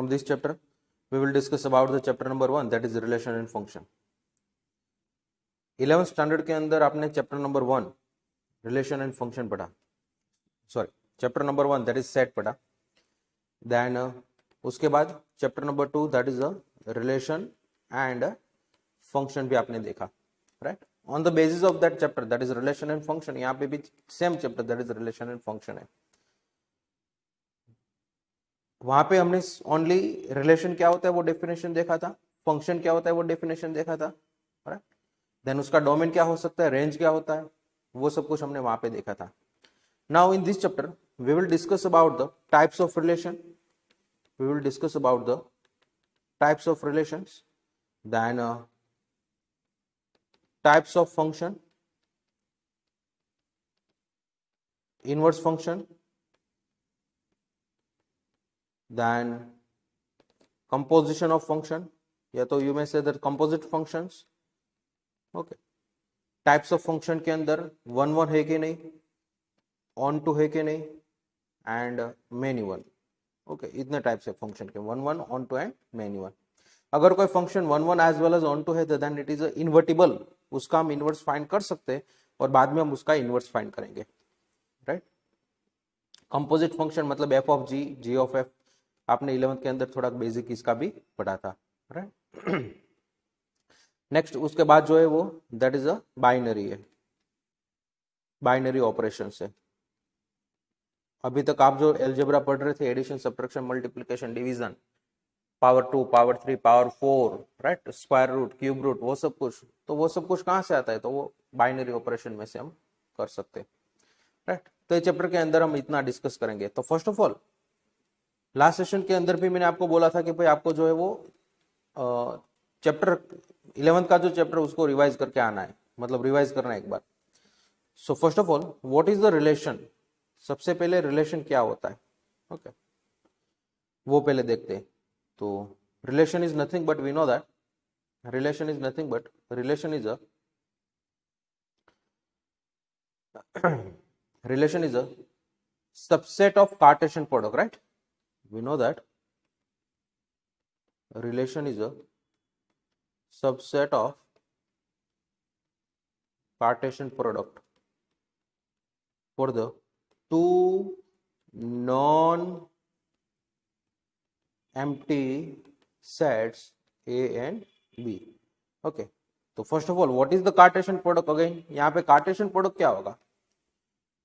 from this chapter we will discuss about the chapter number 1, that is relation and function. 11th standard के अंदर आपने chapter number 1 relation and function पढ़ा, sorry chapter number 1 that is set पढ़ा. Then उसके बाद chapter number 2 that is the relation and function भी आपने देखा, right. On the basis of that chapter that is relation and function, यहाँ पे भी same chapter that is relation and function है. वहां पे हमने ओनली रिलेशन क्या होता है वो डेफिनेशन देखा था, फंक्शन क्या होता है वो डेफिनेशन देखा था, राइट. देन उसका डोमेन क्या हो सकता है, रेंज क्या होता है, वो सब कुछ हमने वहां पे देखा था. Now in this chapter we will discuss about the types of relation, we will discuss about the types of relations, then types of function, inverse function, then composition of function, या तो you may say that composite functions. okay, types of function के अंदर one one है कि नहीं, on to है कि नहीं, and many one. okay, इतने types है function के, one one, on to and many one. अगर कोई function one one as well as on to है तो then it is a invertible, उसका हम inverse find कर सकते हैं और बाद में हम उसका inverse find करेंगे, right. composite function मतलब f of g, g of f, आपने 11th के अंदर थोड़ा बेसिक इसका भी पढ़ा था, राइट. नेक्स्ट उसके बाद जो है वो दैट इज अ बाइनरी है, बाइनरी ऑपरेशन से. अभी तक आप जो एलजेब्रा पढ़ रहे थे, addition, subtraction, multiplication, division, power 2, power 3, power 4, right, square root, cube root, वो सब कुछ, तो वो सब कुछ कहाँ से आता है, तो वो बाइनरी ऑपरेशन में से हम कर सकते हैं, राइट. तो ये चैप्टर के अंदर हम इतना डिस्कस करेंगे. तो first of all last session के अंदर भी मैंने आपको बोला था कि भाई आपको जो है वो चैप्टर 11th का जो चैप्टर उसको रिवाइज करके आना है, मतलब रिवाइज करना है एक बार. So first of all what is the relation, सबसे पहले रिलेशन क्या होता है, ओके, वो पहले देखते हैं. तो relation is nothing but, we know that relation is nothing but, relation is a subset of Cartesian product, right. We know that relation is a subset of Cartesian product for the two non-empty sets A and B. Okay. तो first of all what is the cartesian product. Again यहाँ पे Cartesian product क्या होगा,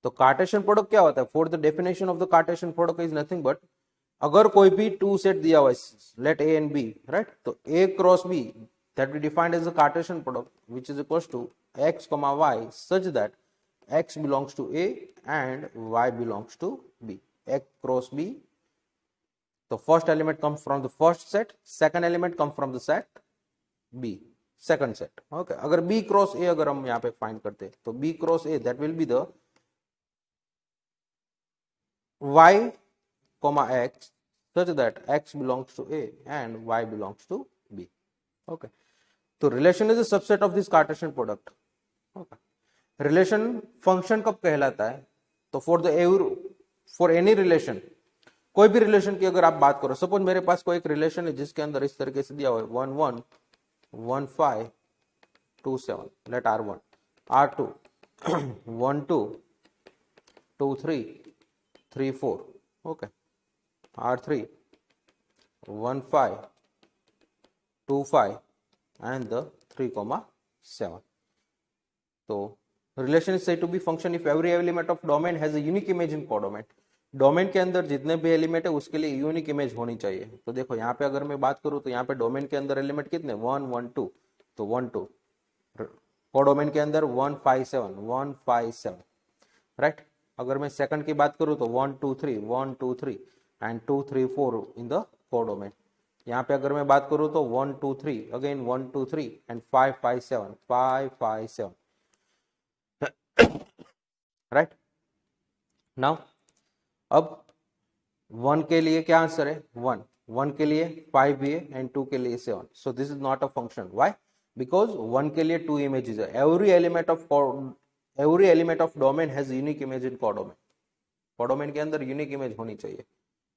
तो Cartesian product क्या होता है, for the definition of the cartesian product is nothing but, अगर कोई भी टू सेट दिया हुआ है, let A and B, right, तो A cross B that we defined as the cartesian product which is equals to x, y such that x belongs to a and y belongs to b. x cross b, तो first element come from the first set, second element come from the set b, second set. Okay, अगर b cross a अगर हम यहाँ पे find करते हैं तो b cross a that will be the y comma x such that x belongs to A and y belongs to B. Okay. तो relation is a subset of this Cartesian product. Okay. Relation function कब कहलाता है, तो for any relation, कोई भी relation की अगर आप बात करो, सपोज मेरे पास कोई एक relation है जिसके अंदर इस तरीके से दिया हुआ है 1 1 1 5 2 7, let R1, R2 1 2 2 3 3 4, okay, R3 1 5 2 5 and the 3 7. So relation is said to be function if every element of domain has a unique image in codomain. Domain के अंदर जितने भी एलिमेंट है उसके लिए यूनिक इमेज होनी चाहिए. तो देखो यहाँ पे अगर मैं बात करूँ तो यहाँ पे डोमेन के अंदर एलिमेंट कितने 1 1 2, तो 1 2, कोडोमेन के अंदर 1 5 7 1 5 7, राइट. अगर मैं सेकंड की बात करूँ तो 1 2 3 1 2 3 एंड 2 3 4 इन द कोडोमेन. यहाँ पे अगर मैं बात करूँ तो 1 2 3 अगेन 1 2 3 एंड 5 5 7 5 5 7, राइट. नाउ अब 1 के लिए क्या आंसर है, 1 1 के लिए 5 भी है एंड 2 के लिए 7. सो this is not a function. Why, because 1 के लिए 2 इमेजेस है. Every element of domain has unique image in codomain. Codomain के अंदर यूनिक इमेज होनी चाहिए.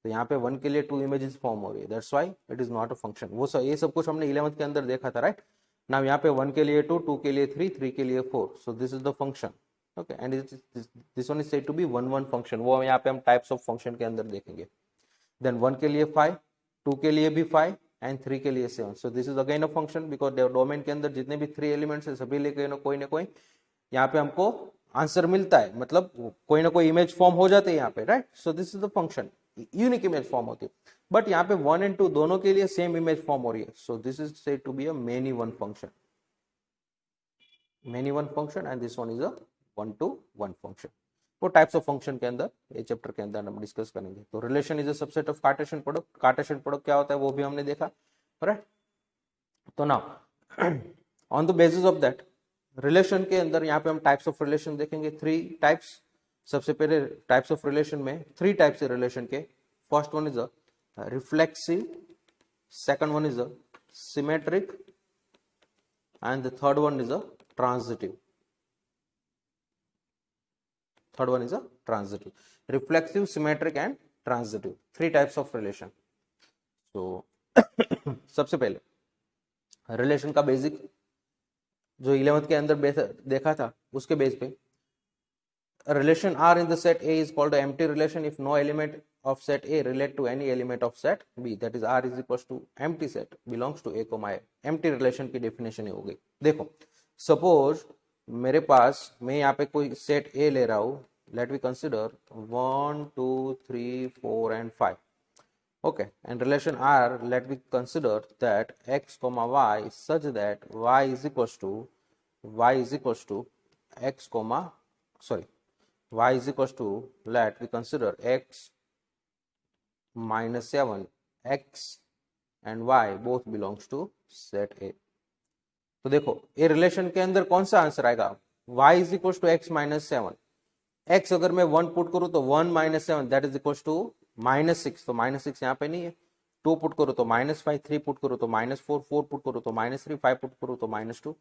तो यहाँ पे 1 के लिए 2 इमेजेस फॉर्म हो रही है, that's why it is not a function. वो ये सब कुछ हमने 11th के अंदर देखा था, राइट। नाउ यहाँ पे 1 के लिए 2, 2 के लिए 3, 3 के लिए 4, so this is the function. Okay, and this one is said to be 1 1 function. वो यहाँ पे हम टाइप्स ऑफ फंक्शन के अंदर देखेंगे। देन 1 के लिए 5, 2 के लिए भी 5 एंड 3 के लिए 7, सो this is again a function because domain के अंदर जितने भी 3 एलिमेंट्स है सभी लेके ना कोई यहाँ पे हमको आंसर मिलता है, मतलब कोई ना कोई इमेज फॉर्म हो जाते हैं यहाँ पे, right. So this is the function, unique image form होती है। बट यहाँ पे 1 एंड 2 दोनों के लिए सेम इमेज फॉर्म हो रही है, so this is said to be a many one function, many one function, and this one is a 1 to 1 function. वो टाइप्स ऑफ फंक्शन के अंदर ये चैप्टर के अंदर हम डिस्कस करेंगे। तो relation is a subset of Cartesian product. Cartesian product क्या होता है वो भी हमने देखा, राइट। तो now on the basis of that relation के अंदर यहाँ पे हम टाइप्स ऑफ रिलेशन देखेंगे, 3 टाइप्स। सबसे पहले टाइप्स ऑफ रिलेशन में 3 टाइप्स है रिलेशन के। First one is a reflexive, second one is a symmetric, and the third one is a transitive. Third one is a transitive. Reflexive, symmetric and transitive, 3 types of relation. तो सबसे पहले relation का basic जो 11th के अंदर देखा था उसके बेस पे, relation R in the set A is called an empty relation if no element of set A relate to any element of set B, that is R is equals to empty set belongs to A, A। empty relation की definition ये हो गई। देखो suppose मेरे पास मैं यहाँ पे कोई set A ले रहा हूँ, let me consider 1 2 3 4 and 5, okay, and relation R let me consider that x comma y such that y is equals to x comma sorry y is equals to, let we consider x minus 7, x and y both belongs to set A। तो देखो ये relation के अंदर कौन सा answer आएगा, y is equals to x minus 7। x अगर मैं 1 पुट करूं तो 1 minus 7 that is equals to -6, तो -6 यहाँ पे नहीं है। 2 पुट करो तो -5, 3 पुट करो तो -4, 4 पुट करो तो -3, 5 पुट करो तो -2,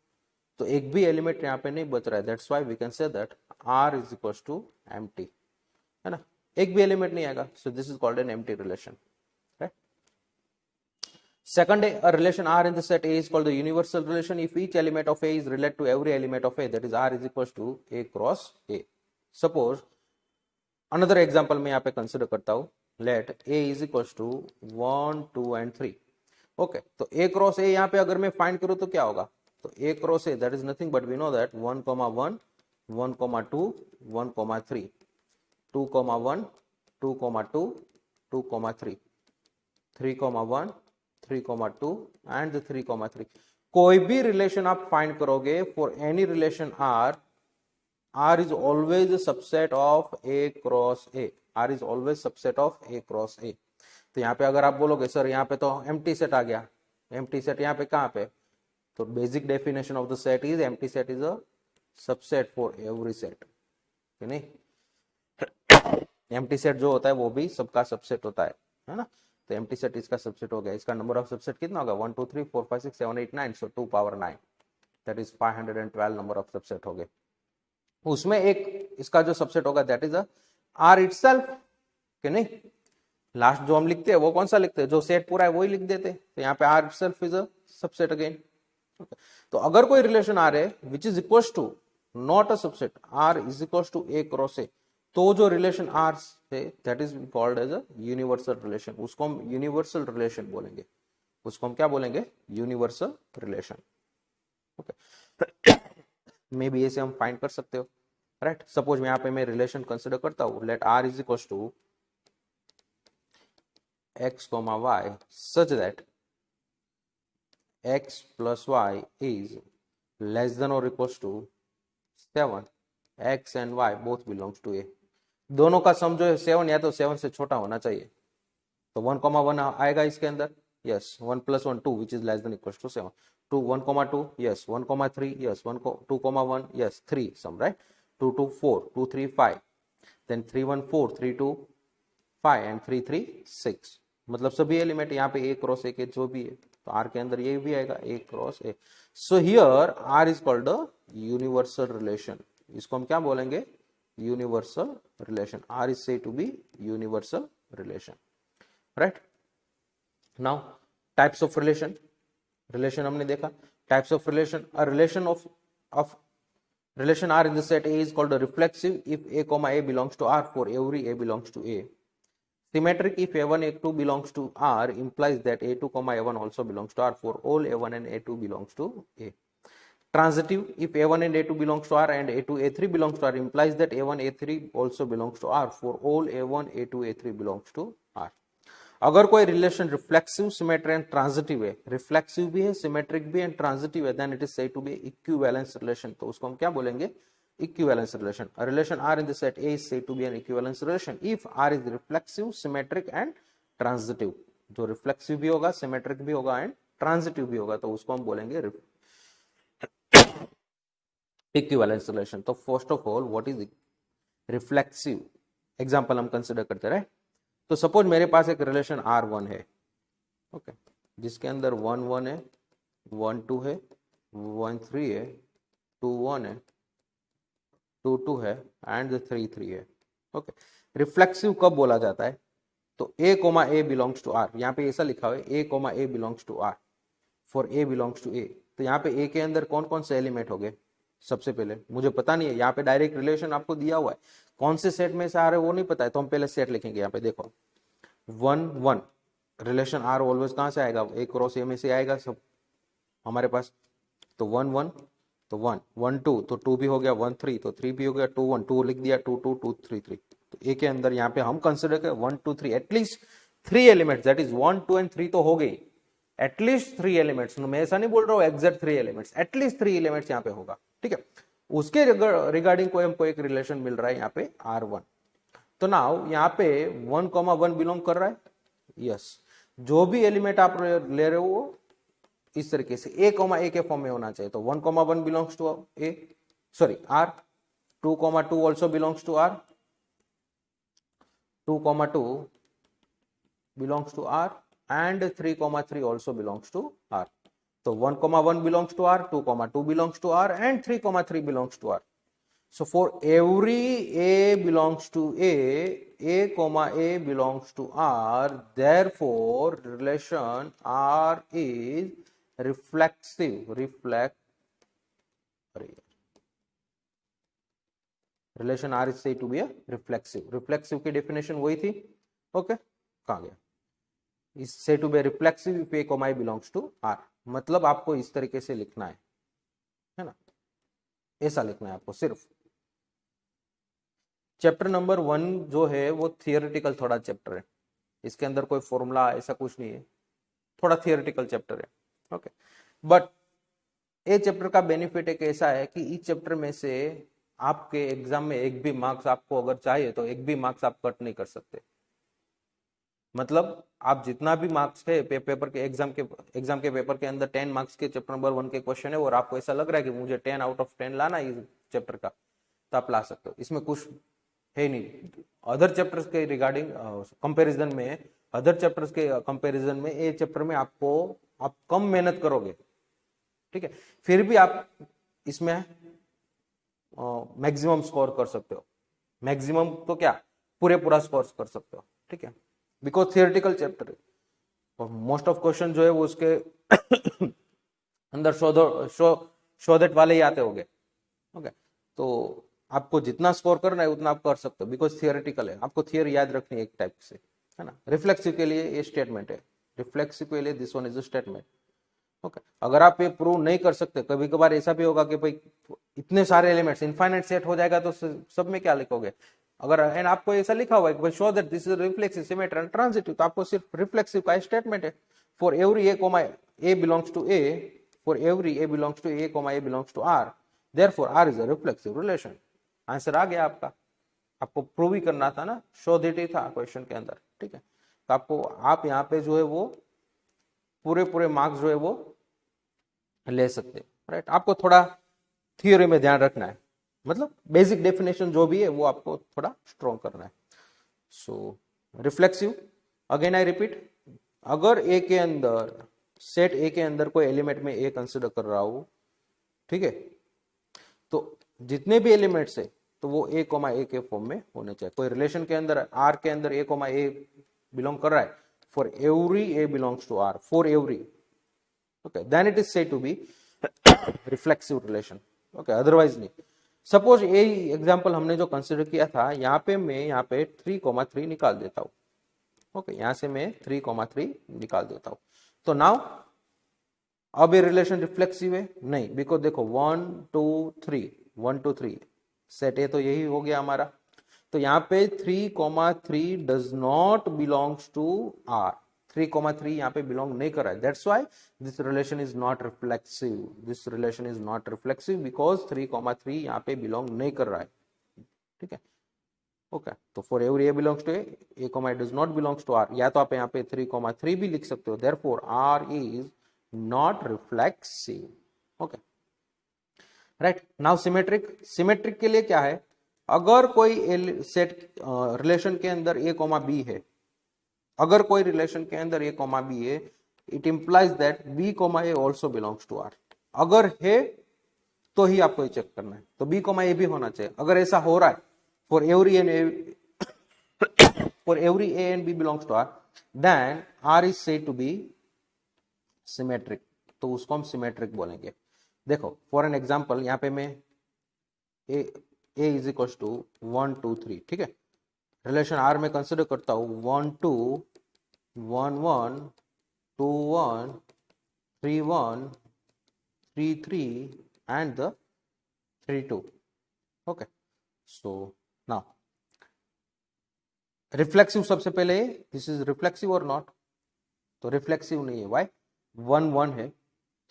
तो एक भी एलिमेंट यहाँ पे नहीं बच रहा है। That's why we can say that R is equals to empty, है ना, एक भी एलिमेंट नहीं आएगा। So this is called an empty relation, right. Second, a relation R in the set A is called the universal relation if each element of A is related to every element of A, that is R is equals to A cross A। Suppose another example मैं यहाँ पे consider करता हूँ, let A is equals to 1 2 and 3, okay, तो A cross A यहाँ पे अगर मैं find करूँ तो क्या होगा, तो A cross A that is nothing but we know that 1 1 1 2 1 3 2 1 2 2 2 3 3 1 3 2 and 3 3। कोई भी रिलेशन आप फाइंड करोगे for any relation R, R is always a subset of A cross A, R is always subset of A cross A। तो यहाँ पे अगर आप बोलोगे सर यहाँ पे तो एम्प्टी सेट आ गया, एम्प्टी सेट यहाँ पे कहाँ पे, तो basic definition of the set is empty set is a subset for every set, नहीं, एम्प्टी सेट जो होता है वो भी सबका सबसेट होता है ना। तो एम्प्टी सेट इसका सबसेट हो गया। इसका नंबर ऑफ सबसेट कितना होगा, 1 2 3 4 5 6 7 8 9, सो 2 power 9, that is 512 number of subset हो गए। उसमें एक इसका जो सबसेट होगा दैट इज आर इटसेल्फ, कि नहीं, लास्ट जो हम लिखते हैं वो कौन सा लिखते हैं, जो सेट पूरा है वही लिख देते। तो यहाँ पे R itself is a subset again. तो अगर कोई रिलेशन आर है which is equals to not a subset, R is equals to A cross A, तो जो रिलेशन आर है that is called as a universal relation, उसको हम universal relation बोलेंगे, उसको हम क्या बोलेंगे, universal relation. Okay, maybe ऐसे हम फाइंड कर सकते हो, राइट। सपोज यहाँ पे मैं रिलेशन कंसिडर करता हूँ, let R is equals to x comma y such that x plus y is less than or equals to 7, x and y both belongs to A। दोनों का सम जो है 7 या तो 7 से छोटा होना चाहिए, तो 1 1 आएगा इसके अंदर, yes, 1 + 1 2 which is less than equals to 7, 2 1 2 yes, 1 3 yes, 1 2 1 yes, 3 sum, right, 2 2 4 2 3 5, देन 3 1 4 3 2 5 एंड 3 3 6, मतलब सभी एलिमेंट यहाँ पे ए क्रॉस ए के जो भी है, तो आर के अंदर ये भी आएगा A cross A. So here R is called a universal relation, इसको हम क्या बोलेंगे, universal relation. R is said to be universal relation. Right. Now types of relation, relation हमने देखा, types of relation, a relation of relation R in the set A is called a reflexive if A comma A belongs to R for every A belongs to A. Symmetric if A1 A2 belongs to R implies that A2 comma A1 also belongs to R for all A1 and A2 belongs to A. Transitive if A1 and A2 belongs to R and A2 A3 belongs to R implies that A1 A3 also belongs to R for all A1 A2 A3 belongs to R. अगर कोई relation reflexive, symmetric and transitive है, reflexive भी है, symmetric भी है, transitive है, then it is said to be equivalence relation. तो उसको हम क्या बोलेंगे? Equivalence relation. A relation R in the set A is said to be an equivalence relation if R is reflexive, symmetric and transitive. जो reflexive भी होगा, symmetric भी होगा एंड ट्रांजिटिव भी होगा, तो उसको हम बोलेंगे इक्विवेलेंस रिलेशन। तो first of all what is reflexive example हम कंसीडर करते रहे। तो सपोज मेरे पास एक रिलेशन R1 है, ओके, जिसके अंदर 1 1 है, 1 2 है, 1 3 है, 2 1 है, 2 2 है एंड 3 3 है। ओके, रिफ्लेक्सिव कब बोला जाता है? तो A comma A belongs to R, यहाँ पे ऐसा लिखा हुआ है A comma A belongs to R for A belongs to A। तो यहाँ पे A के अंदर कौन कौन से एलिमेंट हो गए? सबसे पहले मुझे पता नहीं है, यहाँ पे डायरेक्ट रिलेशन आपको दिया हुआ है, कौन से सेट में से आ रहे वो नहीं पता है, तो हम पहले सेट लिखेंगे। यहाँ पे देखो 1 1 रिलेशन R ऑलवेज कहां से आएगा? A क्रॉस A में से आएगा सब हमारे पास। तो 1 1 तो 1 1 2 तो 2 भी हो गया, 1 3 तो 3 भी हो गया, 2 1 2 लिख दिया, 2 2 2 3 3। तो A के अंदर यहाँ पे हम कंसिडर करें 1 2 3 at least 3 elements, that is 1 2 and 3 तो हो गई, एटलीस्ट 3 एलिमेंट्स। मैं ऐसा नहीं बोल रहा हूँ एग्जैक्ट 3 एलिमेंट्स, एटलीस्ट 3 एलिमेंट्स यहाँ पे होगा, ठीक है। उसके रिगार्डिंग कोई हमको एक रिलेशन मिल रहा है यहाँ पे R1। तो नाउ यहाँ पे 1 1 बिलोंग कर रहा है, यस। जो भी एलिमेंट आप ले रहे हो वो इस तरीके से A A के फॉर्म में होना चाहिए। तो 1 1 belongs to A, sorry R, 2 2 also belongs to R, 2 2 belongs to R and 3 3 also belongs to R। तो 1 1 belongs to R, 2 2 belongs to R and 3 3 belongs to R। So for every A belongs to A comma A belongs to R, therefore relation R is reflexive. Relation R is said to be a reflexive. Reflexive की definition वही थी, okay? कहाँ गया? Is said to be a reflexive if A comma A belongs to R. मतलब आपको इस तरीके से लिखना है ना? ऐसा लिखना है आपको सिर्फ। चैप्टर नंबर 1 जो है वो थियोरेटिकल थोड़ा चैप्टर है, इसके अंदर कोई फॉर्मूला ऐसा कुछ नहीं है, थोड़ा थियोरेटिकल चैप्टर है, ओके। बट ये चैप्टर का बेनिफिट एक ऐसा है कि इस चैप्टर में से आपके एग्जाम में एक भी मार्क्स आपको अगर चाहिए तो एक भी मार्क्स आप कट नहीं कर सकते। मतलब आप जितना भी मार्क्स है पेपर के एग्जाम के पेपर के अंदर 10 मार्क्स के चैप्टर नंबर 1 के क्वेश्चन है और आपको ऐसा लग रहा है कि मुझे 10 आउट ऑफ 10 लाना है इस चैप्टर का, तो आप ला सकते हो, इसमें कुछ है नहीं। अदर चैप्टर्स के रिगार्डिंग कंपैरिजन में, अदर चैप्टर्स के कंपैरिजन में ये चैप्टर में आप कम मेहनत करोगे, ठीक है, फिर भी आप इसमें मैक्सिमम स्कोर कर सकते हो। मैक्सिमम तो क्या, पूरा स्कोर कर सकते हो, ठीक है, बिकॉज थियोरेटिकल चैप्टर है और मोस्ट ऑफ क्वेश्चन जो है वो उसके अंदर शोधट वाले ही आते होंगे, ओके। तो आपको जितना स्कोर करना है उतना आप कर सकते हो, बिकॉज थियोरेटिकल है, आपको थियोरी याद रखनी है एक टाइप से, है ना। रिफ्लेक्सिव के लिए ये स्टेटमेंट है, रिफ्लेक्सिव के लिए this one is a statement, okay. अगर आप ये प्रूव नहीं कर सकते, कभी कभार ऐसा भी होगा कि भाई इतने सारे एलिमेंट्स इनफाइनाइट सेट हो जाएगा तो सब में क्या लिखोगे? अगर एंड आपको ऐसा लिखा हुआ है कि भाई show that this is reflexive, symmetric and transitive, तो आपको सिर्फ रिफ्लेक्सिव का स्टेटमेंट है for every A comma A belongs to A, for every A belongs to A comma A belongs to R, therefore R is a reflexive relation। Answer आ गया आपको prove ही करना था ना, शो दैट ही था question के अंदर, ठीक है। तो आप यहाँ पे जो है वो पूरे मार्क्स जो है वो ले सकते, राइट। आपको थोड़ा थियोरी में ध्यान रखना है, मतलब बेसिक डेफिनेशन जो भी है वो आपको थोड़ा स्ट्रॉन्ग करना है। सो रिफ्लेक्सिव, अगेन आई रिपीट, अगर ए के अंदर सेट ए के अंदर कोई एलिमेंट में ए कंसिडर कर रहा हूं, ठीक है, तो जितने भी एलिमेंट्स है तो वो A A के फॉर्म में होने चाहिए। कोई रिलेशन के अंदर R के अंदर A A बिलोंग कर रहा है for every a belongs to R, for every, okay, then it is said to be reflexive relation, okay, otherwise नहीं. सपोज ये एग्जांपल हमने जो कंसिडर किया था, यहाँ पे मैं यहाँ पे 3,3 निकाल देता हूँ, ओके, यहाँ से मैं 3,3 निकाल देता हूँ. तो नाउ अब ये रिलेशन रिफ्लेक्सिव है नहीं, बिकॉज देखो 1 2 3 1 2 3 सेट है, तो यही हो गया हमारा. तो यहाँ पे 3,3 does not belongs to R, 3,3 यहाँ पे बिलोंग नहीं कर रहा है. That's why this relation is not reflexive, this relation is not reflexive because 3,3 यहाँ पे बिलोंग नहीं कर रहा है. ठीक है, ओके. तो for every A belongs to A comma does not belongs to R, या तो आप यहाँ पे 3,3 भी लिख सकते हो. Therefore R is not reflexive. Okay, right. Now symmetric, symmetric के लिए क्या है, अगर कोई सेट रिलेशन के अंदर ए कॉमा बी है, अगर कोई रिलेशन के अंदर ए कॉमा बी है, it implies that B comma A also belongs to R. अगर है तो ही आपको चेक करना है, तो बी कॉमा ए भी होना चाहिए. अगर ऐसा हो रहा है for every A and B belongs to R, then R is said to be symmetric. तो उसको हम सिमेट्रिक बोलेंगे. देखो फॉर एन एग्जाम्पल, यहाँ पे मैं ए इज इक्वल टू 1 2 3, ठीक है, रिलेशन आर में कंसिडर करता हूं 1 2 1 1 2 1 3 1 3 3 and the 3 2. okay, so now reflexive सबसे पहले, दिस इज रिफ्लेक्सिव और नॉट, तो रिफ्लेक्सिव नहीं है. वाई? 1 1 है,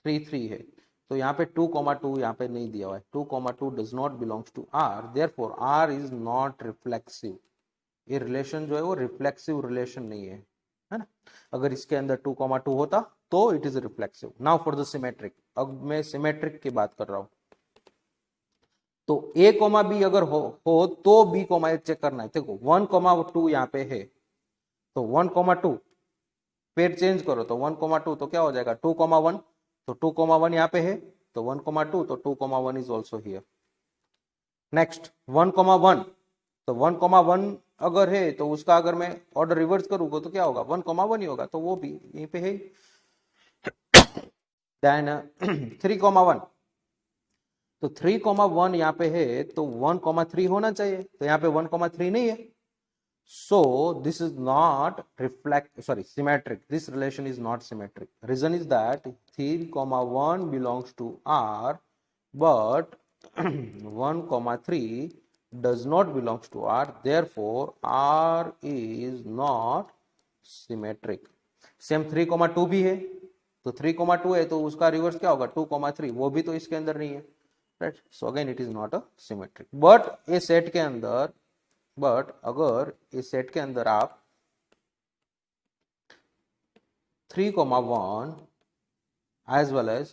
3 3 है, तो यहाँ पे 2,2 यहाँ पे नहीं दिया हुआ है. 2,2 does not belongs to R, therefore R is not reflexive. ये रिलेशन जो है वो रिफ्लेक्सिव रिलेशन नहीं है, है ना. अगर इसके अंदर 2,2 होता तो it is reflexive. Now for the symmetric, अब मैं सिमेट्रिक की बात कर रहा हूं. तो ए कॉमा बी अगर हो तो बी कॉमा ए चेक करना है. देखो 1,2 यहाँ पे है, तो 1,2 पेड़ चेंज करो तो 1,2 तो क्या हो जाएगा 2,1, तो 2,1 यहाँ पे है, तो 1,2, तो 2,1 इज ऑल्सो हियर. नेक्स्ट 1,1, तो 1,1 अगर है तो उसका अगर मैं ऑर्डर रिवर्स करूंगा तो क्या होगा 1,1 ही होगा, तो वो भी यहीं पे है. देन 3,1, तो 3,1 यहाँ पे है, तो 1,3 होना चाहिए, तो यहाँ पे 1,3 नहीं है. So this is not symmetric. This relation is not symmetric. Reason is that 3,1 belongs to R, but 1,3 does not belongs to R. Therefore, R is not symmetric. Same 3,2 भी है, तो 3,2 है तो उसका रिवर्स क्या होगा 2,3, वो भी तो इसके अंदर नहीं है, right? So again it is not a symmetric. But a set के अंदर, बट अगर इस सेट के अंदर आप 3,1 एज वेल एज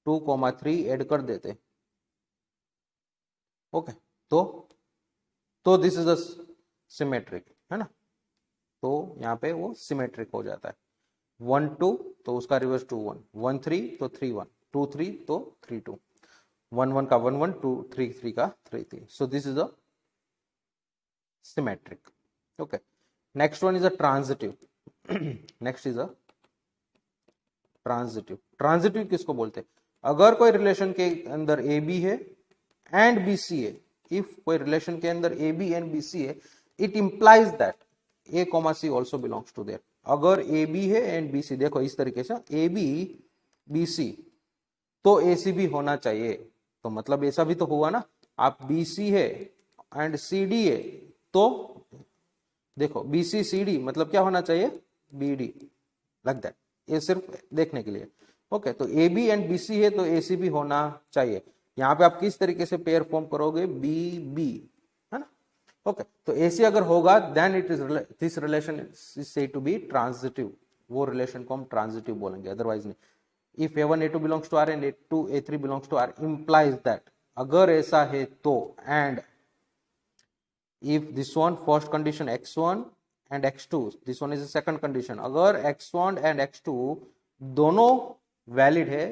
2,3 ऐड कर देते, ओके, तो दिस इज अ सिमेट्रिक, है ना. तो यहाँ पे वो सिमेट्रिक हो जाता है. 1 2 तो उसका रिवर्स 2 1, 1 3 तो 3 1, 2 3 तो 3 2, 1 1 का 1 1, 2 3 3 का 3 3. सो this is a symmetric. Okay, next one is a transitive. next is a transitive. Transitive किसको बोलते हैं? अगर कोई रिलेशन के अंदर ए बी है एंड बी सी है, इफ कोई रिलेशन के अंदर A B and B C है, it implies that A comma C also belongs to there. अगर ए बी है एंड बी सी, देखो इस तरीके से ए बी बी सी, तो ए सी भी होना चाहिए. तो मतलब ऐसा भी तो हुआ ना, आप बी सी है एंड सी डी है, तो देखो बी सी सी डी मतलब क्या होना चाहिए बी डी, लाइक दैट. ये सिर्फ देखने के लिए. ओके, तो A B and B C है तो ए सी भी होना चाहिए. यहाँ पे आप किस तरीके से पेयर फॉर्म करोगे बी बी, है ना. ओके, तो ए सी अगर होगा then it is this relation is said to be transitive. वो रिलेशन को हम ट्रांजिटिव बोलेंगे, अदरवाइज नहीं. If A1 A2 belongs to R and A2 A3 belongs to R implies that, अगर ऐसा है तो, and if this one first condition x1 and x2, this one is the second condition, अगर x1 and x2 दोनों valid है,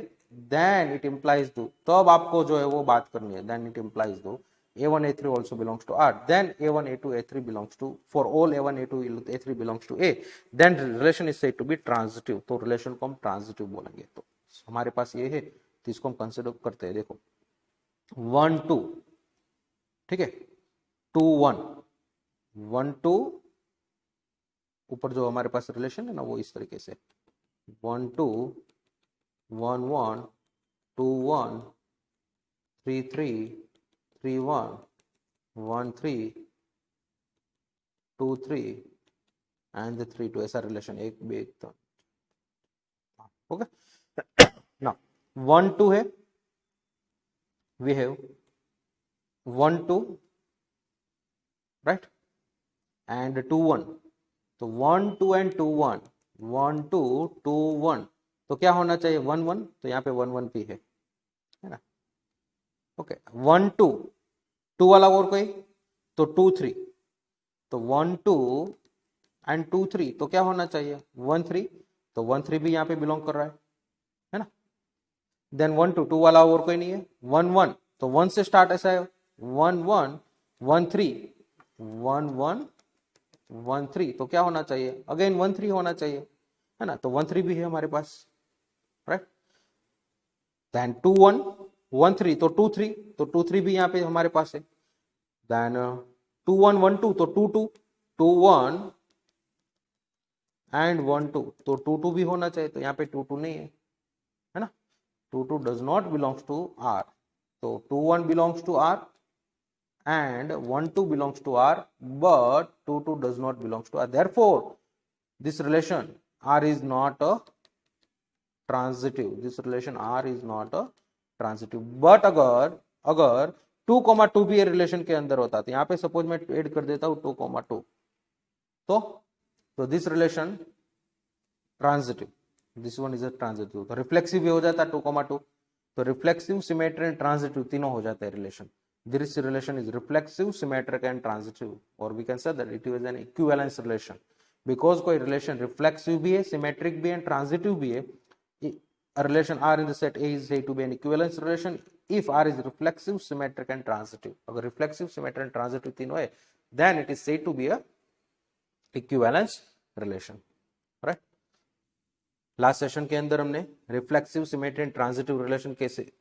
then it implies दो, तब आपको जो है वो बात करनी है, then it implies दो A1 A3 also belongs to R, then A1 A2 A3 belongs to, for all A1 A2 A3 belongs to A, then relation is said to be transitive. तो relation को हम transitive बोलेंगे. तो हमारे पास ये है, तो इसको हम कंसिडर करते हैं. देखो 1 2, ठीक है, 2 1 1 2, ऊपर जो हमारे पास रिलेशन है ना वो इस तरीके से 1 2 1 1 2 1 3 3 3 1 1 3 2 3 एंड 3 2, ऐसा रिलेशन 1 2 3. ओके, नाउ 1 2 है, वी हैव 1 2, राइट, एंड 2 1. तो 1 2 एंड 2 1, 1 2 2 1, तो क्या होना चाहिए 1 1, तो यहाँ पे 1 1 भी है ना. ओके, 1 2 2 वाला और कोई, तो 2 3, तो 1 2 एंड 2 3, तो क्या होना चाहिए 1 3, तो 1 3 भी यहाँ पे बिलोंग कर रहा है ना. देन 1 2 2 वाला और कोई नहीं है. 1 1, तो 1 से स्टार्ट ऐसा है 1 1 1 3 1 1 1 3, तो क्या होना चाहिए अगेन 1 3 होना चाहिए, है ना. तो 1 3 भी है हमारे पास, राइट. देन 2 1 1 3, तो 2 3, तो 2 3 भी यहाँ पे हमारे पास है. देन 2 1 1 2, तो 2 2 2 1 एंड 1 2, तो 2 2 भी होना चाहिए, तो यहाँ पे 2 2 नहीं है ना. 2 2 does not belongs to R. तो 2 1 belongs to R and 1 2 belongs to R, but 2 2 does not belongs to R. Therefore, this relation R is not a transitive. This relation R is not a transitive. But अगर 2, 2 भी relation के अंदर होता, तो यहाँ पे suppose मैं add कर देता हूँ 2, 2, तो this relation transitive, this one is a transitive. तो रिफ्लेक्सिव भी हो जाता 2, 2, तो रिफ्लेक्सिव, सिमेट्रिक एंड ट्रांजिटिव तीनों हो जाते हैं relation. This relation is reflexive, symmetric and transitive, or we can say that it is an equivalence relation. Because कोई relation reflexive भी है, symmetric भी है, transitive भी है, a relation R in the set A is said to be an equivalence relation if R is reflexive, symmetric and transitive. अगर reflexive, symmetric and transitive तीनों है, then it is said to be a equivalence relation, right? Last session के अंदर हमने reflexive, symmetric and transitive relation कैसे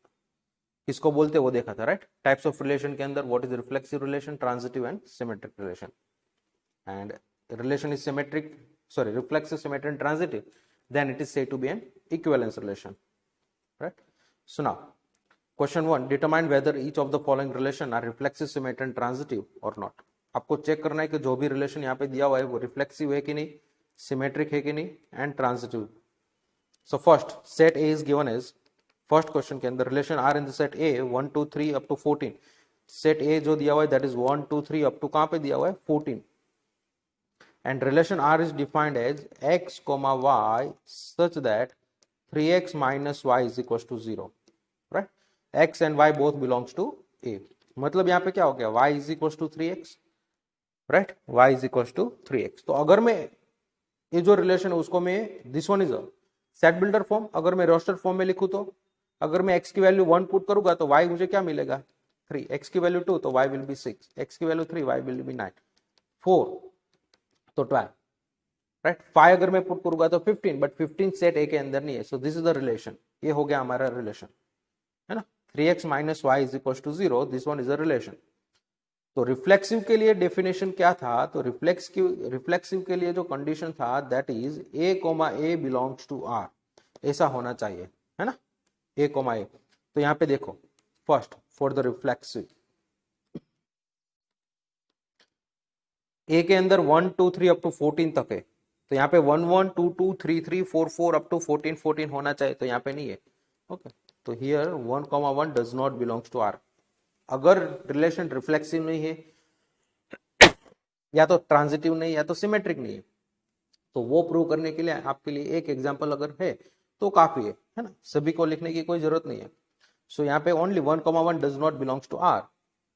किसको बोलते हैं वो देखा था, राइट. टाइप्स ऑफ रिलेशन के अंदर what is reflexive relation, transitive and symmetric relation. And relation is symmetric, sorry reflexive, symmetric and transitive, then it is said to be an equivalence relation, right. So now question 1, determine whether each of the following relation R reflexive, symmetric and transitive और not. आपको check करना है कि जो भी relation यहाँ पे दिया हुआ है वो रिफ्लेक्सिव है कि नहीं, सिमेट्रिक है कि नहीं and transitive. So first set A is given as, first question के अंदर relation R in the set A 1 2 3 up to 14. Set A जो दिया हुआ है दैट इज 1 2 3 अप टू कहां पे दिया हुआ है 14. And relation R is defined as x, y such that 3x minus y is equals to 0, right. x and y both belongs to a. मतलब यहाँ पे क्या हो गया y is equals to 3x, right. y is equals to 3x. तो अगर मैं ये जो रिलेशन है उसको मैं, this one is a set builder form, अगर मैं रोस्टर फॉर्म में लिखूं तो अगर मैं x की वैल्यू 1 पुट करूंगा तो y मुझे क्या मिलेगा 3, x की वैल्यू 2 तो y विल बी 6, x की वैल्यू 3 y विल बी 9, 4 तो 12, राइट. 5 अगर मैं पुट करूंगा तो 15, बट 15 सेट ए के अंदर नहीं है. So this is the relation, ये हो गया हमारा रिलेशन, है ना. 3x minus y is equals to 0, this one is a relation. तो रिफ्लेक्सिव के लिए डेफिनेशन क्या था, तो रिफ्लेक्सिव के लिए जो कंडीशन था that is a, belongs to r, ऐसा होना चाहिए, है ना. a, तो यहां पे देखो first for the reflexive a के अंदर 1 2 3 अप टू 14 तक है, तो यहाँ पे 1 1 2 2 3 3 4 4 अप टू 14 14 होना चाहिए, तो यहाँ पे नहीं है. ओके, तो here 1, 1 does not belongs to r. अगर रिलेशन रिफ्लेक्सिव नहीं है, या तो ट्रांजिटिव नहीं, या तो सिमेट्रिक नहीं है, तो वो प्रूव करने के लिए आपके लिए एक एग्जांपल अगर है तो काफी है ना. सभी को लिखने की कोई जरूरत नहीं है. सो यहाँ पे only 1, 1 does not belongs to r.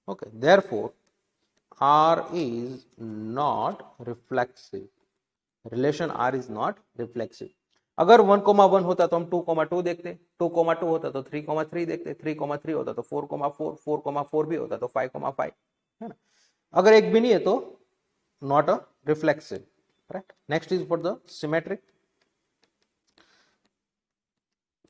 Okay, therefore r is not reflexive. Relation R is not reflexive. अगर 1,1 होता तो हम 2,2 देखते, 2,2 होता तो 3,3 देखते, 3,3 होता तो 4,4, 4,4 भी होता तो 5,5, है ना। अगर एक भी नहीं है तो not a reflexive, right. Next is for the symmetric.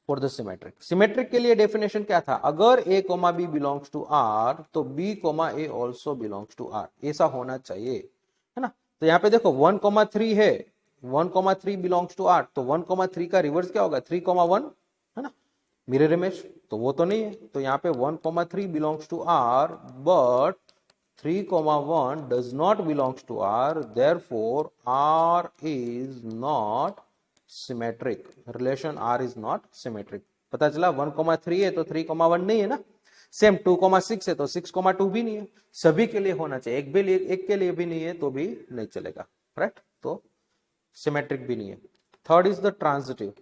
For the symmetric, symmetric के लिए डेफिनेशन क्या था, अगर a comma B belongs to R तो b comma A also belongs to R, ऐसा होना चाहिए, है ना। तो यहाँ पे देखो 1,3 है, 1,3 बिलोंग्स टू आर, तो 1,3 का रिवर्स क्या होगा 3,1, है ना, मिरर इमेज, तो वो तो नहीं है। तो यहाँ पे 1,3 belongs to R but 3,1 does not belongs to R, therefore R is not symmetric. Relation R is not symmetric. पता चला 1,3 है तो 3,1 नहीं है ना। सेम 2,6 है तो 6,2 भी नहीं है। सभी के लिए होना चाहिए, एक के लिए भी नहीं है तो भी नहीं चलेगा, राइट। तो सिमेट्रिक भी नहीं है। Third is the transitive.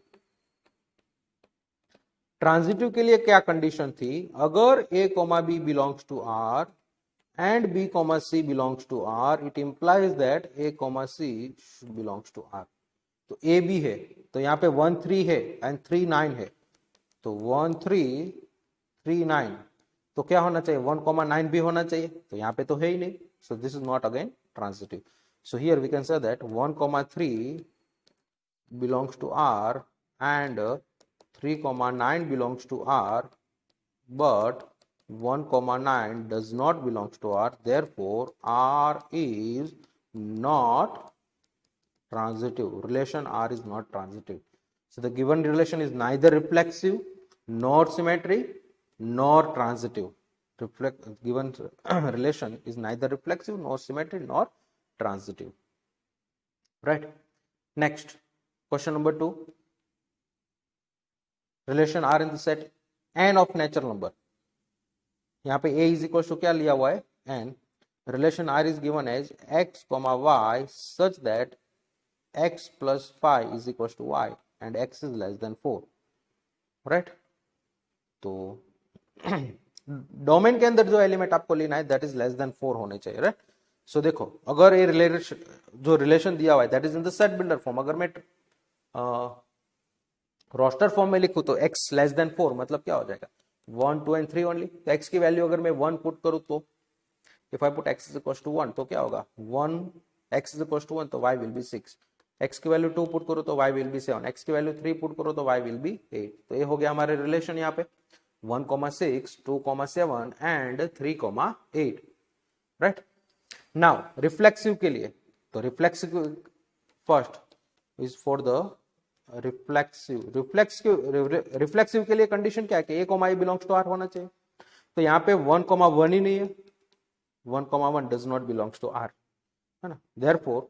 Transitive के लिए क्या कंडीशन थी, अगर a, b belongs to R and b, c belongs to R, it implies that a, c belongs to R. तो a b है तो यहाँ पे 1 3 है एंड 3 9 है, तो 1 3 3 9, तो क्या होना चाहिए 1,9 भी होना चाहिए, तो यहाँ पे तो है ही नहीं, so this is not again transitive. So here we can say that 1,3 belongs to R and 3,9 belongs to R, but 1,9 does not belongs to R, therefore R is not transitive. Relation R is not transitive. So the given relation is neither reflexive nor symmetric nor transitive. Given relation is neither reflexive nor symmetric nor transitive, right. Next, question number 2, relation R in the set n of natural number. यहाँ पे a is equals to क्या लिया हुआ है n, relation R is given as x, y such that x plus 5 is equals to y and x is less than 4, right. तो domain के अंदर जो एलिमेंट आपको लेना है दैट इज लेस देन 4 होने चाहिए, राइट। सो देखो अगर ये रिलेशन जो रिलेशन दिया हुआ है that is in the set builder form, अगर मैं रोस्टर फॉर्म में लिखूं तो x लेस देन 4 मतलब क्या हो जाएगा 1 2 एंड 3 ओनली। तो x की वैल्यू अगर मैं 1 पुट करूं तो if I put x is equal to 1 तो क्या होगा 1, x इज इक्वल टू 1 तो y विल बी 6, x की वैल्यू 2 पुट करो तो y विल बी 7, x की वैल्यू 3 पुट करो तो y विल बी 8। तो ये हो गया हमारे रिलेशन यहाँ पे 1,6 2,7 एंड 3,8, राइट। नाउ रिफ्लेक्सिव के लिए, तो reflexive first is for the reflexive के लिए कंडीशन क्या है कि a, i belongs to R होना चाहिए। तो यहाँ पे 1,1 ही नहीं है, 1,1 does not belongs to R, है ना। Therefore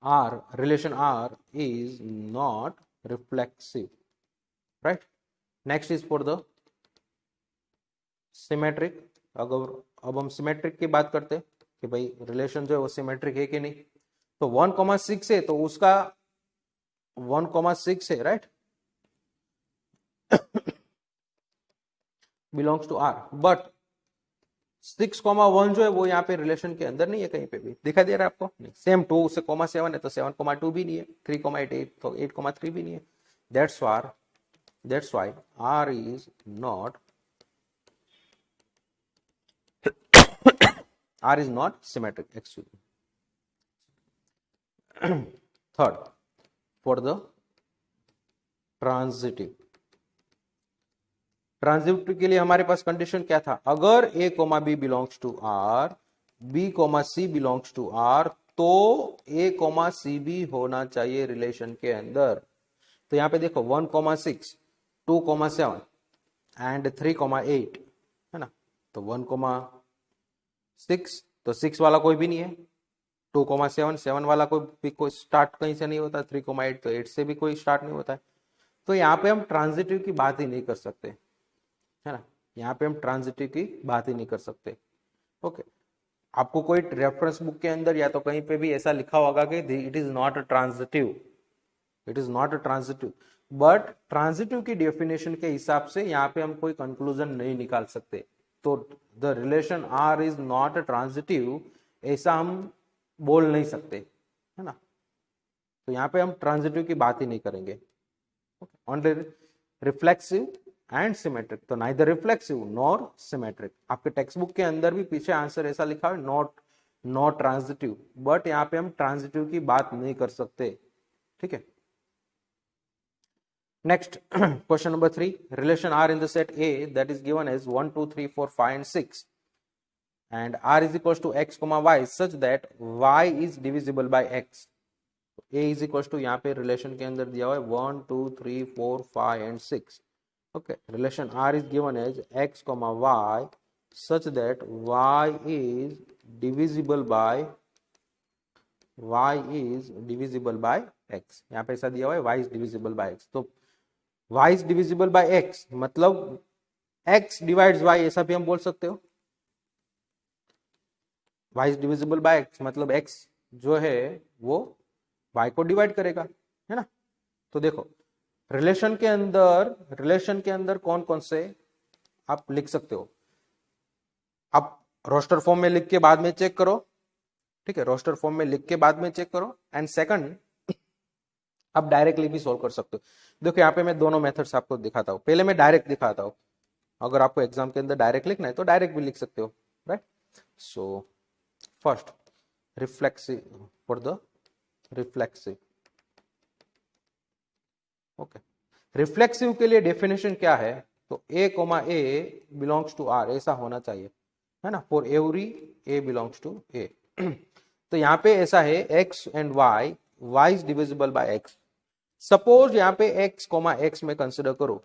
R, relation R is not reflexive, right. Next is for the symmetric। अगर अब हम सिमेट्रिक की बात करते हैं कि भाई रिलेशन जो है वो सिमेट्रिक है कि नहीं, तो 1,6 है तो उसका 1,6 है, right, belongs to R, but 6,1 जो है वो यहाँ पे रिलेशन के अंदर नहीं है, कहीं पे भी दिखाई दे रहा है आपको, सेम 2 से 7 है तो 7,2 भी नहीं है, 3,8 तो 8,3 भी नहीं है। That's why R is not R is not symmetric, excuse me. Third, for the transitive। Transitive के लिए हमारे पास कंडीशन क्या था, अगर a, b belongs to R, b, c belongs to R, तो a, c भी होना चाहिए रिलेशन के अंदर। तो यहाँ पे देखो 1,6 2,7 एंड 3,8, है ना। तो 1,6 तो 6 वाला कोई भी नहीं है, 2,7 7 वाला कोई स्टार्ट कहीं से नहीं होता, 3,8 तो 8 से भी कोई स्टार्ट नहीं होता है। तो यहाँ पे हम ट्रांजिटिव की बात ही नहीं कर सकते, है ना। यहाँ पे हम ट्रांजिटिव की बात ही नहीं कर सकते, ओके। आपको कोई रेफरेंस बुक के अंदर या तो कहीं पे भी ऐसा लिखा होगा कि it is not a transitive, it is not a transitive, but transitive की डेफिनेशन के हिसाब से यहाँ पे हम कोई कंक्लूजन नहीं निकाल सकते। तो the relation R is not a transitive ऐसा हम बोल नहीं सकते, है ना। तो यहाँ पे हम ट्रांजिटिव की बात ही नहीं करेंगे, ओनली रिफ्लेक्सिव एंड सिमेट्रिक। तो नाइदर रिफ्लेक्सिव नॉर सिमेट्रिक। आपके टेक्स्ट बुक के अंदर भी पीछे आंसर ऐसा लिखा है, नॉट नॉट ट्रांजिटिव, बट यहाँ पे हम ट्रांजिटिव की बात नहीं कर सकते, ठीक है। Next question number 3, relation R in the set A that is given as 1 2 3 4 5 and 6 and r is equals to x comma y such that y is divisible by x। a is equals to यहाँ पे relation के अंदर दिया हुआ है 1 2 3 4 5 and 6। Okay, relation r is given as x comma y such that y is divisible by x। यहाँ पे ऐसा दिया हुआ है y is divisible by x। तो y is divisible by x मतलब x divides y, ऐसा भी हम बोल सकते हो। y is divisible by x मतलब x जो है वो y को डिवाइड करेगा, है ना। तो देखो रिलेशन के अंदर कौन कौन से आप लिख सकते हो। आप रोस्टर फॉर्म में लिख के बाद में चेक करो, ठीक है, रोस्टर फॉर्म में लिख के बाद में चेक करो। एंड सेकंड, आप डायरेक्टली भी सोल्व कर सकते हो। देखो यहाँ पे मैं दोनों मेथड्स आपको दिखाता हूँ। पहले मैं डायरेक्ट दिखाता हूँ, अगर आपको एग्जाम के अंदर डायरेक्ट लिखना है तो डायरेक्ट भी लिख सकते हो, right. So first reflexive, for the reflexive, okay, reflexive के लिए डेफिनेशन क्या है, तो a comma a belongs to r ऐसा होना चाहिए, है ना। For every a belongs to a तो यहाँ पे ऐसा है x and y is divisible by x। Suppose यहाँ पे x कोमा x में कंसिडर करो,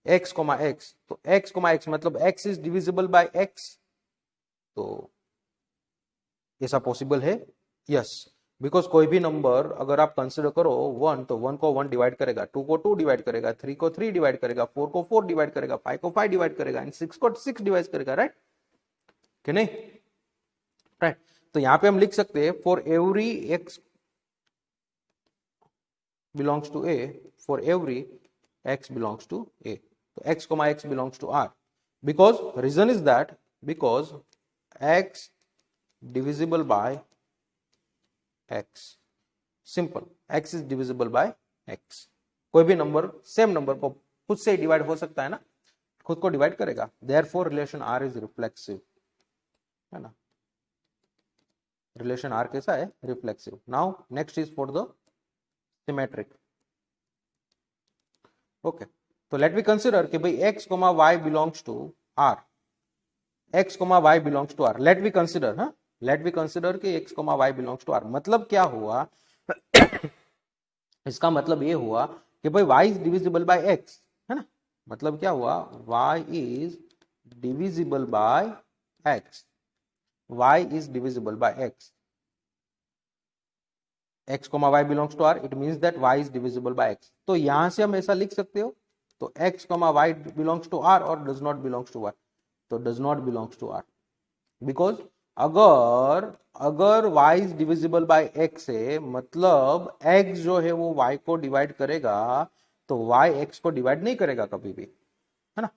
x कोमा x, तो x कोमा x मतलब x is divisible by x। तो ऐसा पॉसिबल है, यस, बिकॉज कोई भी नंबर अगर आप कंसिडर करो 1 तो 1 को 1 डिवाइड करेगा, 2 को 2 डिवाइड करेगा, 3 को 3 डिवाइड करेगा, 4 को 4 डिवाइड करेगा, 5 को 5 डिवाइड करेगा एंड 6 को 6 डिवाइड करेगा, राइट कि नहीं, राइट। तो यहां पे हम लिख सकते हैं for every x belongs to a, for every x belongs to a, तो x comma x belongs to r, because reason is that because x divisible by x, simple, x is divisible by x। कोई भी number same number को खुद से divide हो सकता है ना, खुद को डिवाइड करेगा, therefore relation r is reflexive, है ना। रिलेशन r कैसा है, reflexive. Now next is for the symmetric, okay. तो लेट वी कंसिडर कि भाई x comma y belongs to r, x comma y belongs to r, let we consider, हाँ, let we consider कि x comma y belongs to r। मतलब क्या हुआ इसका मतलब ये हुआ कि भाई y is divisible by x, है ना। मतलब क्या हुआ, y is divisible by x, y is divisible by x, x comma y belongs to r, it means that y is divisible by x। तो यहां से हम ऐसा लिख सकते हो, तो x comma y belongs to r और does not belongs to y, तो does not belongs to r, because अगर y is divisible by x है मतलब x जो है वो y को डिवाइड करेगा, तो y x को डिवाइड नहीं करेगा कभी भी, है ना।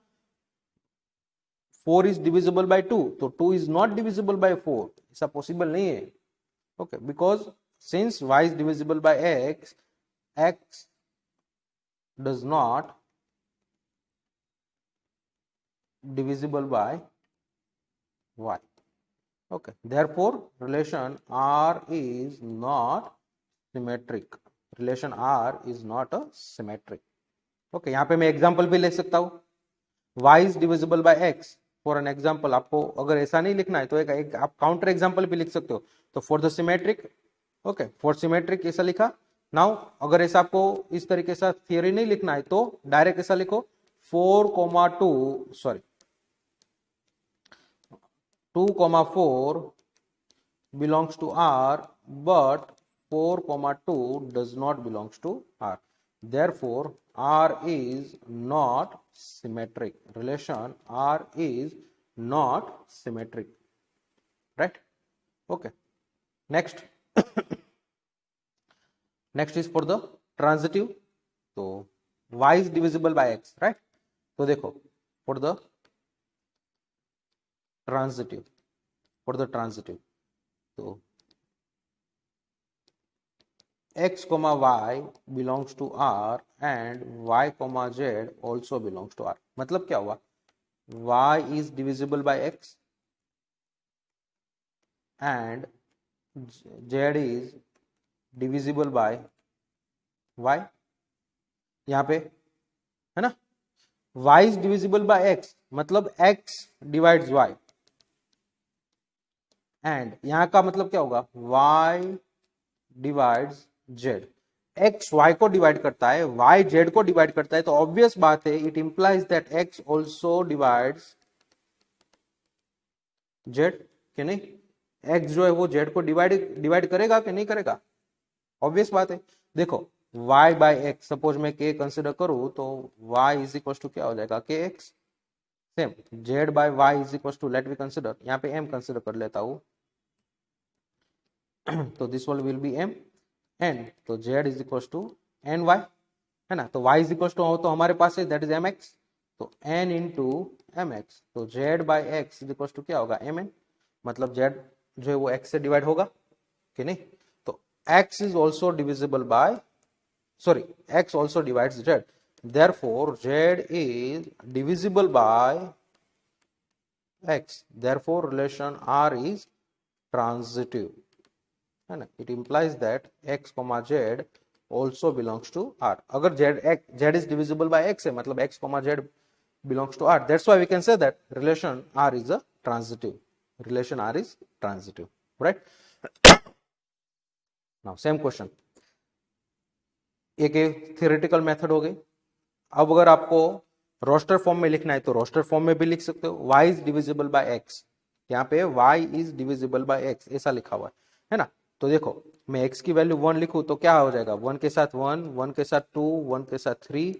4 इज डिविजिबल बाय 2, तो 2 इज नॉट डिविजिबल बाय 4, ऐसा पॉसिबल नहीं है, okay, because since y is divisible by x, x does not divisible by y, okay, therefore relation r is not symmetric, relation r is not a symmetric, okay। यहां पे मैं example भी ले सकता हूं, y is divisible by x, for an example. आपको अगर ऐसा नहीं लिखना है तो एक आप काउंटर एग्जांपल भी लिख सकते हो, तो for the symmetric, okay, for symmetric ऐसा लिखा। नाउ अगर ऐसा आपको इस तरीके से थियरी नहीं लिखना है तो डायरेक्ट ऐसा लिखो 2,4 belongs to r, but 4,2 does not belongs to r, therefore r is not symmetric, relation r is not symmetric, right, okay। next next is for the transitive, तो y is divisible by x, right। तो देखो for the transitive, तो x comma y belongs to R and y comma z also belongs to R. मतलब क्या हुआ, y is divisible by x and z is divisible by y. यहाँ पे है ना, y is divisible by x मतलब x divides y, and यहां का मतलब क्या होगा, y divides z. x y को डिवाइड करता है, y z को डिवाइड करता है, तो ऑब्वियस बात है it implies that x also divides z, कि नहीं, x जो है वो z को डिवाइड करेगा कि नहीं करेगा, ऑब्वियस बात है. देखो y बाय एक्स, सपोज मैं k कंसिडर करूं तो y इज इक्वल टू क्या हो जाएगा, kx. Same z by y is equal to, let we consider, यहाँ पे m कंसिडर कर लेता हूं तो this will be m n, तो z is equal to n y, है ना, तो y इज इक्वल टू तो हमारे पास है दैट इज एम एक्स, तो n इंटू एम एक्स, तो z by x is equal to क्या होगा, एम एन, मतलब z जो है वो x से डिवाइड होगा कि नहीं, तो x is also divisible by, sorry x also divides z, therefore z is divisible by x, therefore relation R is transitive, है ना, it implies that x comma z also belongs to R. अगर z is divisible by x है मतलब x comma z belongs to R, that's why we can say that relation R is a transitive, relation R is transitive, right? Now same question, एक theoretical method हो गई. अब अगर आपको roster form में लिखना है तो रोस्टर फॉर्म में भी लिख सकते हो, y is divisible by x, यहाँ पे y is divisible by x ऐसा लिखा हुआ है ना. तो देखो मैं x की वैल्यू 1 लिखूं तो क्या हो जाएगा, 1 के साथ 1, 1 के साथ 2, 1 के साथ 3,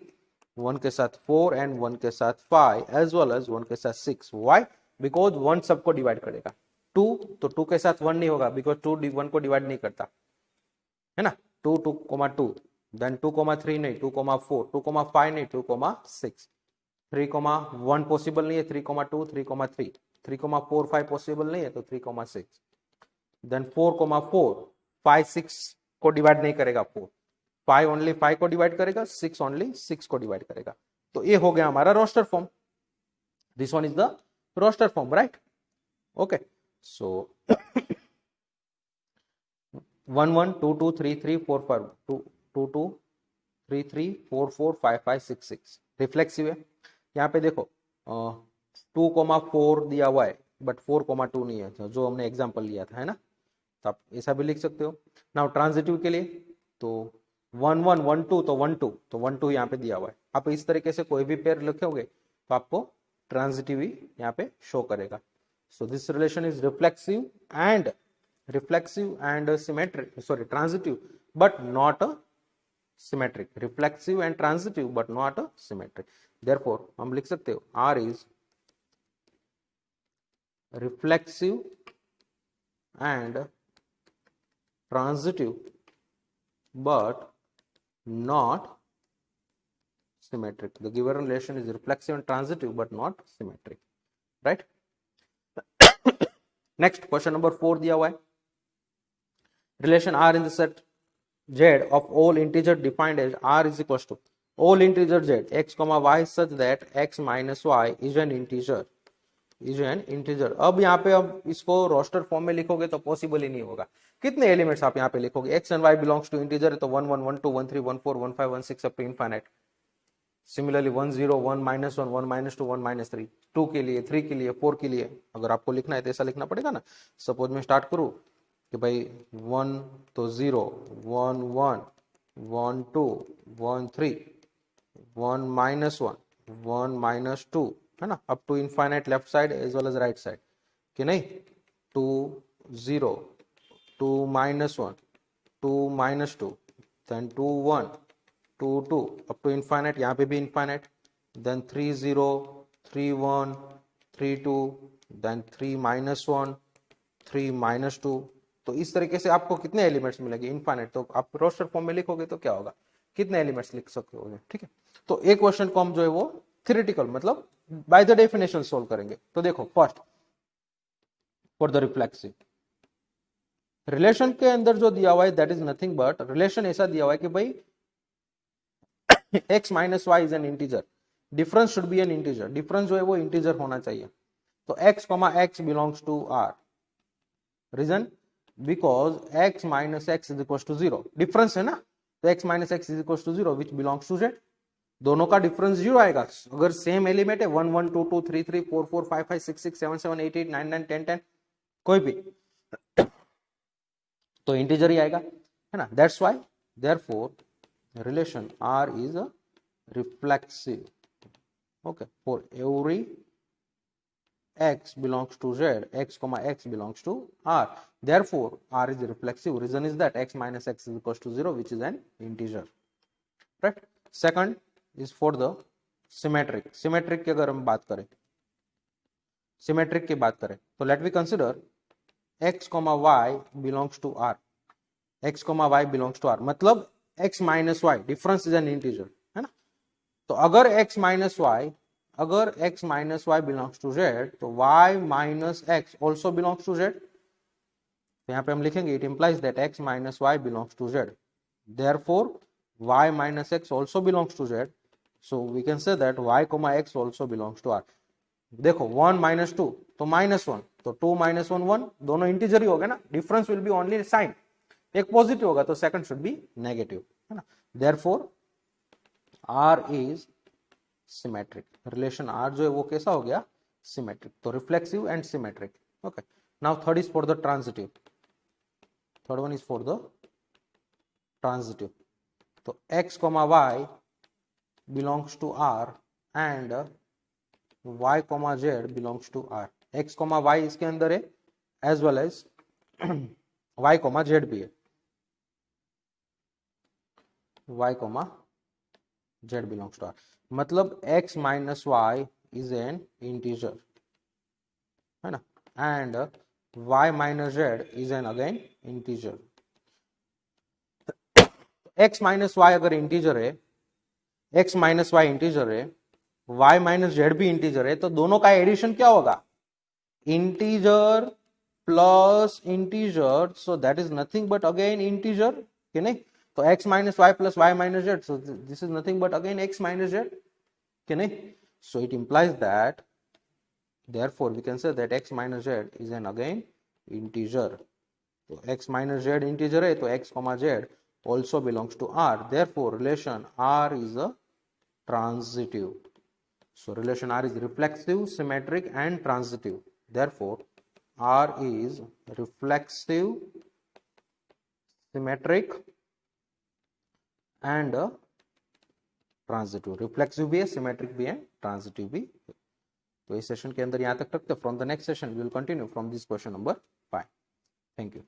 1 के साथ 4 एंड 1 के साथ 5 एज वेल एज 1 के साथ 6. व्हाई, बिकॉज 1 सबको डिवाइड करेगा, 2 तो 2 के साथ 1 नहीं होगा बिकॉज 2 1 को डिवाइड नहीं करता, है ना, 2 2, देन 2, 3 नहीं, 2, 4, 2, 5 नहीं, 2, 6, 3, 1 पॉसिबल नहीं है, 3, 2, 3, 3, 3, 4, 5 पॉसिबल नहीं है तो 3, 6, देन 4, 4, 5 6 को डिवाइड नहीं करेगा, 4 5 ओनली 5 को डिवाइड करेगा, 6 ओनली 6 को डिवाइड करेगा. तो ये हो गया हमारा roster form, this one is the roster form, right? Okay, so 1 1 2 2 3 3 4 5 2 2 2 3 3 4 4 5 5 6 6 reflexive है. यहाँ पे देखो 2,4 दिया हुआ है बट 4,2 नहीं है जो हमने एग्जांपल लिया था, है ना, तो आप ऐसा भी लिख सकते हो. नाउ ट्रांजिटिव के लिए तो 1 1 1 2 तो 1 2 तो 1 2 यहाँ पे दिया हुआ है. आप इस तरीके से कोई भी पेयर लिखोगे तो आपको ट्रांजिटिव ही यहाँ पे शो करेगा. So this relation is reflexive and symmetric, sorry transitive but not a symmetric, reflexive and transitive but not a symmetric. Therefore हम लिख सकते हो R is reflexive and transitive but not symmetric. The given relation is reflexive and transitive but not symmetric, right? Next question number 4 दिया हुआ है, relation R in the set z of all integer defined as R is equals to all integer z x comma y such that x minus y is an integer. अब यहाँ पे अब इसको roster form में लिखोगे तो possible ही नहीं होगा. कितने एलिमेंट्स आप यहाँ पे लिखोगे, x and y belongs to integer है तो 1 1 1 2 1 3 1 4 1 5 1 6 अप टू इनफाइनाइट. सिमिलरली 1 0 1 -1 1 -2 1 -3 2 के लिए, 3 के लिए, 4 के लिए अगर आपको लिखना है तो ऐसा लिखना पड़ेगा ना. सपोज मैं स्टार्ट करूँ कि भाई 1 तो 0 1 1 1 2 1 3 1 -1 1 -2, है ना, up to infinite left side as well as right side, कि नहीं, 2 0 2 -1 2 -2 देन 2 1 2 2 अप टू इनफाइनाइट, यहाँ पे भी इनफाइनाइट, देन 3 0 3 1 3 2 देन 3 -1 3 -2. तो इस तरीके से आपको कितने एलिमेंट्स मिलेंगे, इनफाइनाइट. तो आप रोस्टर फॉर्म में लिखोगे तो क्या होगा, कितने एलिमेंट्स लिख सकते हो, ठीक है. तो एक क्वेश्चन को हम जो है वो थ्योरेटिकल मतलब बाय द डेफिनेशन सोल्व करेंगे. तो देखो first for the reflexive relation के अंदर जो दिया हुआ है that is nothing but, relation ऐसा दिया हुआ है कि भाई x minus y is an integer, difference should be an integer, difference जो है वो इंटीजर होना चाहिए। तो x comma x belongs to r, reason because x minus x is equal to 0, difference है ना, तो x minus x is equal to 0 which belongs to z, दोनों का डिफरेंस 0 आएगा। अगर सेम एलिमेंट है 1 1 2 2 3 3 4 4 5 5 6 6 7 7 8 8 9 9 10 10 कोई भी तो इंटीजर ही आएगा, है ना। That's why therefore relation r is a reflexive, okay, for every x belongs to z, x comma x belongs to r, therefore r is reflexive. Reason is that x minus x is equals to 0 which is an integer, right? Second is for the symmetric. Symmetric की अगर हम बात करें, symmetric की बात करें तो let we consider x comma y belongs to r, x comma y belongs to r, मतलब x minus y, difference is an integer, है ना। तो अगर x minus y, अगर x minus y belongs to z, तो y minus x also belongs to z, तो यहाँ पे हम लिखेंगे it implies that x minus y belongs to z, therefore y minus x also belongs to z, so we can say that y comma x also belongs to r। देखो 1 minus 2 तो -1, तो 2 minus 1 1, दोनों integer ही हो गए ना, difference will be only sign, एक positive होगा तो सेकंड शुड बी नेगेटिव, है ना। Therefore r is symmetric, relation r जो है वो कैसा हो गया, सिमेट्रिक, तो reflexive and symmetric. Okay, now third is for the transitive, third one is for the transitive. तो x comma y belongs to r and y comma z belongs to r, x comma y इसके अंदर है as well as y comma z भी है, y comma z belongs to r, मतलब x minus y is an integer, है ना, and y minus z is an again integer. x minus y अगर integer है, x माइनस y इंटीजर है, y minus z भी integer है, तो दोनों का एडिशन क्या होगा, integer plus integer, so that is nothing but again integer, कि नहीं। तो x minus y plus Y minus z, so this is nothing but again x minus z, कि नहीं। So it implies that therefore we can say that x minus z is an again integer, तो x minus z integer है, तो x comma z also belongs to r, therefore relation r is a transitive, so relation r is reflexive, symmetric and transitive, therefore r is reflexive, symmetric and transitive, reflexive भी है, symmetric भी है, transitive भी। तो इस session के अंदर यहां तक रखते हैं, from the next session we will continue from this question number 5। Thank you.